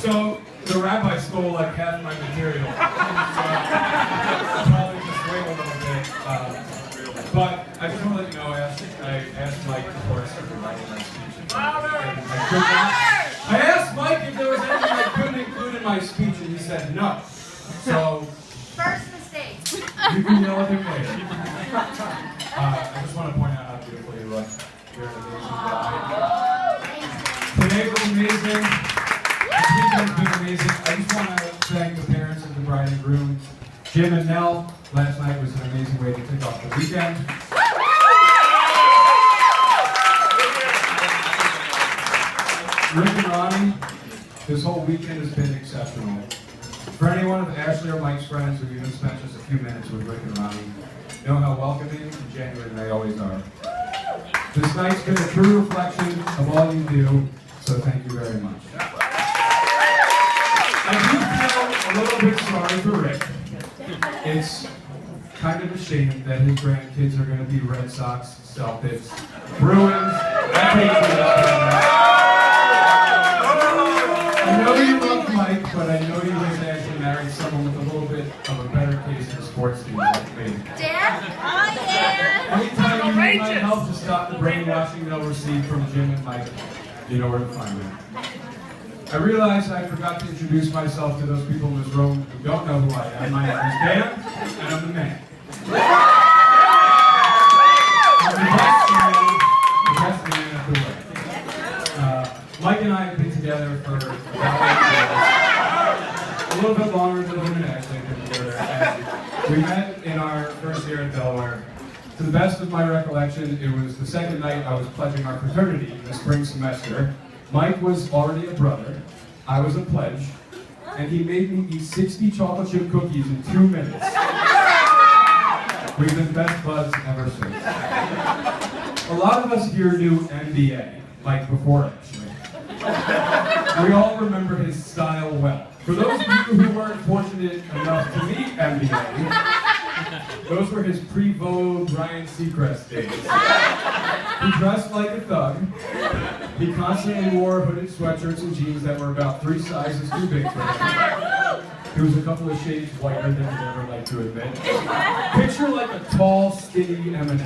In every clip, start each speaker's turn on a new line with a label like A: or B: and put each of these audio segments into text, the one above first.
A: So the rabbi stole like half my material. Probably just wait a little bit. But I just want to let you know, I asked Mike before I started writing my speech. I asked Mike if there was anything I couldn't include in my speech, and he said no. So
B: first mistake.
A: You can yell at him later. I just want to point out how beautiful you look. You're an amazing guy. Today was amazing. This weekend's been amazing. I just want to thank the parents of the bride and groom. Jim and Nell, last night was an amazing way to kick off the weekend. Rick and Ronnie, this whole weekend has been exceptional. For anyone of Ashley or Mike's friends who even spent just a few minutes with Rick and Ronnie, know how welcoming and genuine they always are. This night's been a true reflection of all you do, so thank you very much. I do feel a little bit sorry for Rick. It's kind of a shame that his grandkids are going to be Red Sox, Celtics, Bruins, and Patriots. I know you love Mike, but I know you wish I actually married someone with a little bit of a better taste in sports teams like me.
B: Dad? Oh, yeah!
A: Anytime you need my help to stop the brainwashing they'll receive from Jim and Mike, you know where to find me. I realized I forgot to introduce myself to those people in this room who don't know who I am. My name is Dan, and I'm the man. I'm the best man of the way. Mike and I have been together for about 8 years. A little bit longer than him and Ashley have been together. And we met in our first year at Delaware. To the best of my recollection, it was the second night I was pledging our fraternity in the spring semester. Mike was already a brother, I was a pledge, and he made me eat 60 chocolate chip cookies in 2 minutes. We've been best buds ever since. A lot of us here knew MBA, Mike before actually. We all remember his style well. For those of you who weren't fortunate enough to meet MBA, those were his pre-Vogue Ryan Seacrest days. He dressed like a thug. He constantly wore hooded sweatshirts and jeans that were about 3 sizes too big for him. He was a couple of shades whiter than he'd ever like to admit. Picture like a tall, skinny Eminem.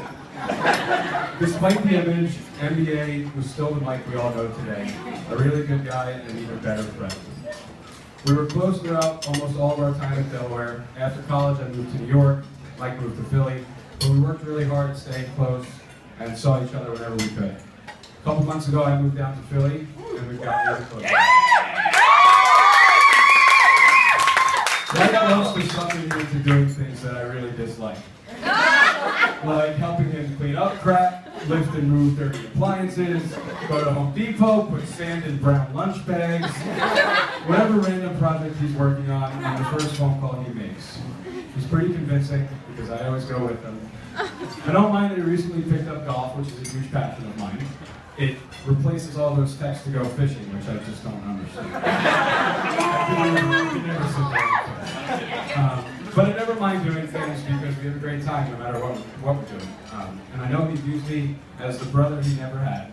A: Despite the image, MBA was still the Mike we all know today. A really good guy and an even better friend. We were close throughout almost all of our time at Delaware. After college, I moved to New York. Mike moved to Philly. But we worked really hard at staying close and saw each other whenever we could. A couple months ago, I moved down to Philly, and we've got really close. Right close to something into doing things that I really dislike. Like helping him clean up crap, lift and move dirty appliances, go to Home Depot, put sand in brown lunch bags, whatever random project he's working on the first phone call he makes. He's pretty convincing because I always go with him. I don't mind that he recently picked up golf, which is a huge passion of mine. It replaces all those texts to go fishing, which I just don't understand. But I never mind doing things because we have a great time no matter what we're doing. And I know he views me as the brother he never had.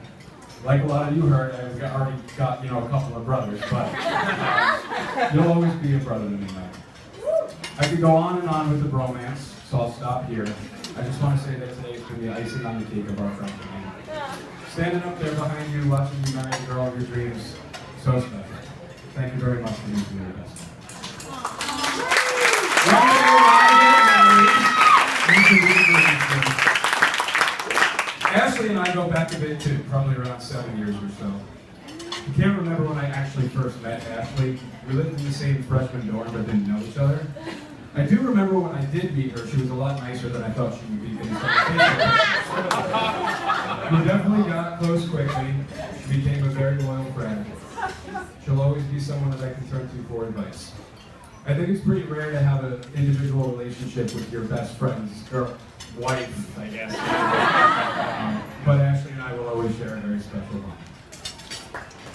A: Like a lot of you heard, I've already got a couple of brothers, but you'll always be a brother to me, man. I could go on and on with the bromance, so I'll stop here. I just want to say that today has been the icing on the cake of our friendship. Standing up there behind you, watching you marry the girl of your dreams, so special. Thank you very much for being your best. Ashley and I go back a bit too, probably around 7 years or so. I can't remember when I actually first met Ashley. We lived in the same freshman dorm but didn't know each other. I do remember when I did meet her, she was a lot nicer than I thought she would be. We definitely got close quickly. She became a very loyal friend. She'll always be someone that I can turn to for advice. I think it's pretty rare to have an individual relationship with your best friend's wife, I guess. But Ashley and I will always share a very special bond.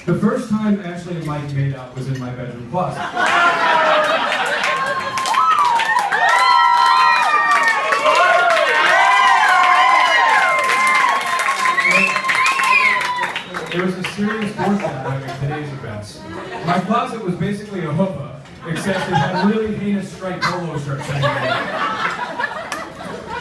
A: The first time Ashley and Mike made out was in my bedroom closet. It was a serious foreshadowing of today's events. My closet was basically a hoopah, except it had really heinous striped polo shirts hanging.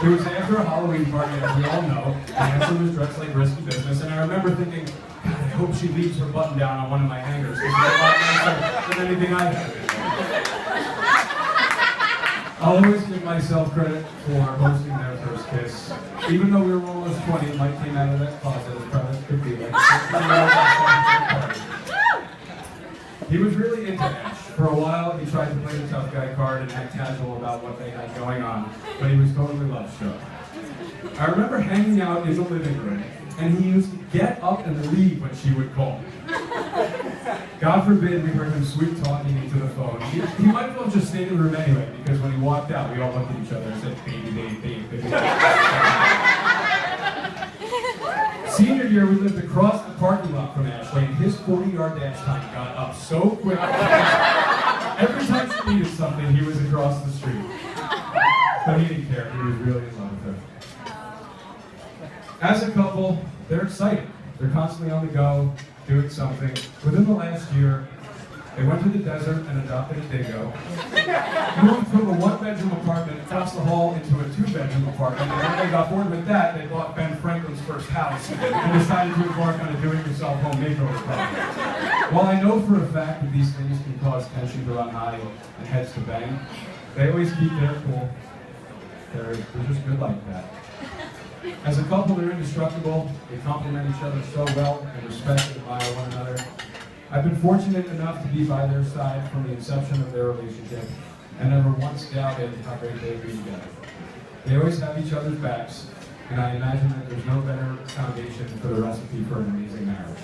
A: It was after a Halloween party, as we all know, and Ashley was dressed like risky business, and I remember thinking, God, I hope she leaves her button down on one of my hangers, because it's a lot nicer than anything I have. I'll always give myself credit for hosting their first kiss. Even though we were almost 20, Mike came out of that closet as proud as could be, like a 16-year-old party. He was really into Ash. For a while, he tried to play the tough guy card and act casual about what they had going on, but he was totally love-struck. I remember hanging out in the living room, and he used to get up and leave when she would call. God forbid we heard him sweet-talking into the phone. He might as well just stay in the room anyway, because when he walked out, we all looked at each other and said, baby, baby, baby, baby. Senior year, we lived across the parking lot from Ashley, and his 40-yard dash time got up so quick. Every time she needed something, he was across the street. But he didn't care. He was really in love with her. As a couple, they're excited. They're constantly on the go, doing something. Within the last year, they went to the desert and adopted a dingo. Moved from a one-bedroom apartment across the hall into a two-bedroom apartment, and when they got bored with that, they bought Ben Franklin's first house and decided to embark on a do-it-yourself home makeover project. While I know for a fact that these things can cause tension to run high and heads to bang, they always keep their cool. They're just good like that. As a couple, they're indestructible. They complement each other so well and respect and admire one another. I've been fortunate enough to be by their side from the inception of their relationship and never once doubted how great they would be together. They always have each other's backs, and I imagine that there's no better foundation for the recipe for an amazing marriage.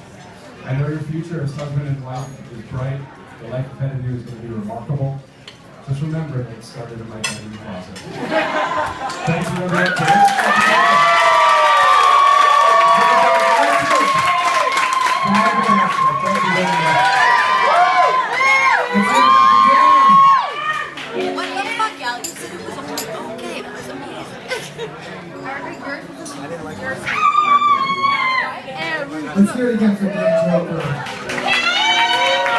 A: I know your future as husband and wife is bright. The life ahead of you is going to be remarkable. Just remember that it started in my bedroom closet. Thanks for everyone.
B: What the fuck, Al? You said it was okay. It was amazing.
C: Let's hear it again for Dan Joker.